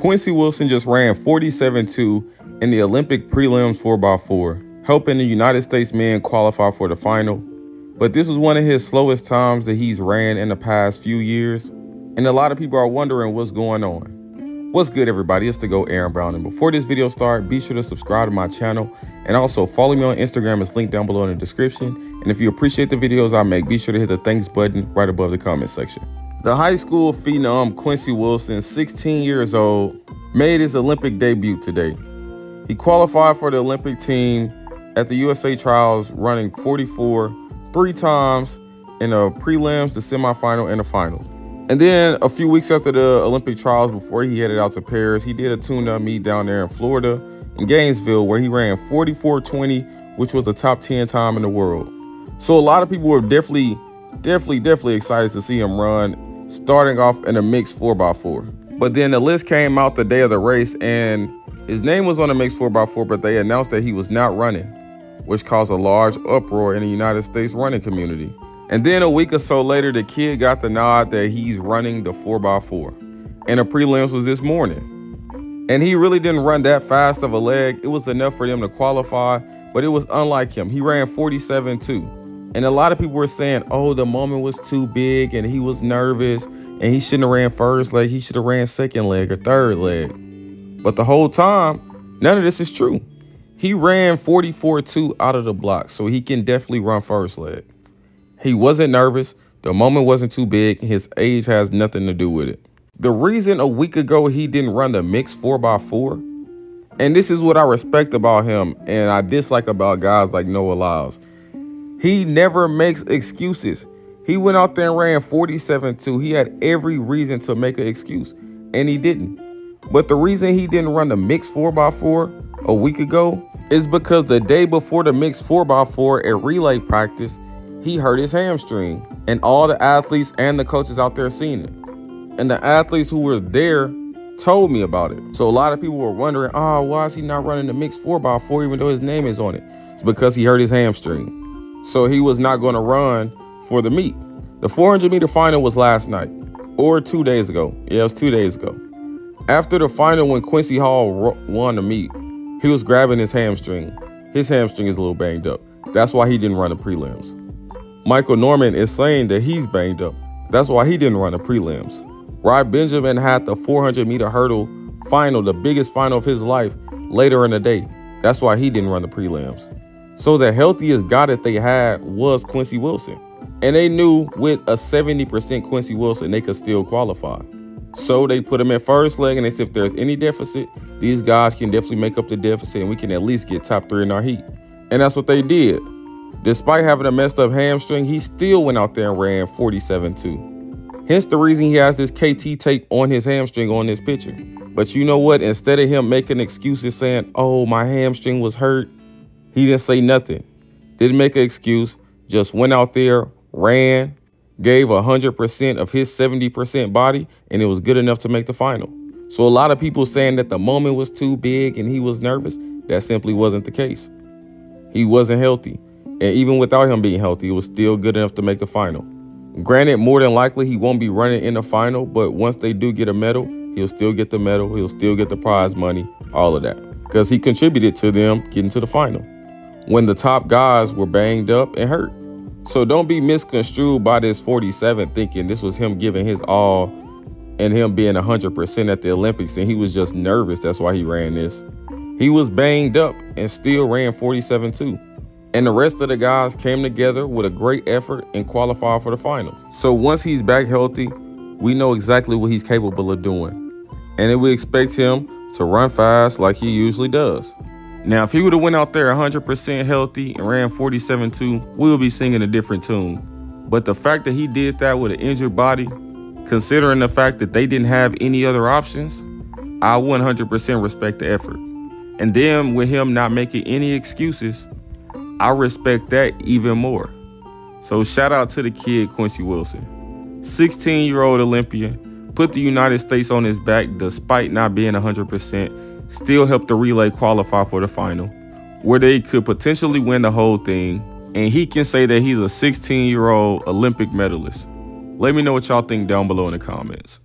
Quincy Wilson just ran 47.2 in the Olympic prelims 4x4, helping the United States men qualify for the final. But this was one of his slowest times that he's ran in the past few years, and a lot of people are wondering what's going on. What's good, everybody? It's the GOAT Aaron Brown, and before this video starts, be sure to subscribe to my channel and also follow me on Instagram. It's linked down below in the description. And if you appreciate the videos I make, be sure to hit the thanks button right above the comment section. The high school phenom Quincy Wilson, 16 years old, made his Olympic debut today. He qualified for the Olympic team at the USA trials, running 44 three times in the prelims, the semifinal, and the final. And then a few weeks after the Olympic trials, before he headed out to Paris, he did a tune-up meet down there in Florida, in Gainesville, where he ran 44.20, which was a top 10 time in the world. So a lot of people were definitely excited to see him run, starting off in a mixed 4x4. But then the list came out the day of the race, and his name was on the mixed 4x4, but they announced that he was not running, which caused a large uproar in the United States running community. And then a week or so later, the kid got the nod that he's running the 4x4. And the prelims was this morning. And he really didn't run that fast of a leg. It was enough for them to qualify, but it was unlike him. He ran 47.2. And a lot of people were saying, oh, the moment was too big and he was nervous and he shouldn't have ran first leg. He should have ran second leg or third leg. But the whole time, none of this is true. He ran 44.2 out of the block, so he can definitely run first leg. He wasn't nervous. The moment wasn't too big. His age has nothing to do with it. The reason a week ago he didn't run the mixed 4x4, and this is what I respect about him and I dislike about guys like Noah Lyles. He never makes excuses. He went out there and ran 47.2. He had every reason to make an excuse, and he didn't. But the reason he didn't run the mixed 4x4 a week ago is because the day before the mixed 4x4 at relay practice, he hurt his hamstring, and all the athletes and the coaches out there seen it. And the athletes who were there told me about it. So a lot of people were wondering, oh, why is he not running the mixed 4x4 even though his name is on it? It's because he hurt his hamstring. So he was not going to run for the meet. The 400-meter final was last night, or 2 days ago. Yeah, it was 2 days ago. After the final, when Quincy Hall won the meet, he was grabbing his hamstring. His hamstring is a little banged up. That's why he didn't run the prelims. Michael Norman is saying that he's banged up. That's why he didn't run the prelims. Rod Benjamin had the 400-meter hurdle final, the biggest final of his life, later in the day. That's why he didn't run the prelims. So the healthiest guy that they had was Quincy Wilson. And they knew with a 70% Quincy Wilson, they could still qualify. So they put him in first leg, and they said if there's any deficit, these guys can definitely make up the deficit, and we can at least get top 3 in our heat. And that's what they did. Despite having a messed up hamstring, he still went out there and ran 47.2. Hence the reason he has this KT tape on his hamstring on this picture. But you know what? Instead of him making excuses saying, oh, my hamstring was hurt, he didn't say nothing. Didn't make an excuse. Just went out there, ran, gave 100% of his 70% body, and it was good enough to make the final. So a lot of people saying that the moment was too big and he was nervous, that simply wasn't the case. He wasn't healthy. And even without him being healthy, it was still good enough to make the final. Granted, more than likely, he won't be running in the final, but once they do get a medal, he'll still get the medal. He'll still get the prize money, all of that, because he contributed to them getting to the final when the top guys were banged up and hurt. So don't be misconstrued by this 47 thinking this was him giving his all and him being 100% at the Olympics and he was just nervous. That's why he ran this. He was banged up and still ran 47.2. And the rest of the guys came together with a great effort and qualified for the final. So once he's back healthy, we know exactly what he's capable of doing. And then we expect him to run fast like he usually does. Now, if he would have went out there 100% healthy and ran 47.2, we would be singing a different tune. But the fact that he did that with an injured body, considering the fact that they didn't have any other options, I 100% respect the effort. And then with him not making any excuses, I respect that even more. So shout out to the kid, Quincy Wilson. 16-year-old Olympian, put the United States on his back despite not being 100%, still helped the relay qualify for the final, where they could potentially win the whole thing, and he can say that he's a 16-year-old Olympic medalist. Let me know what y'all think down below in the comments.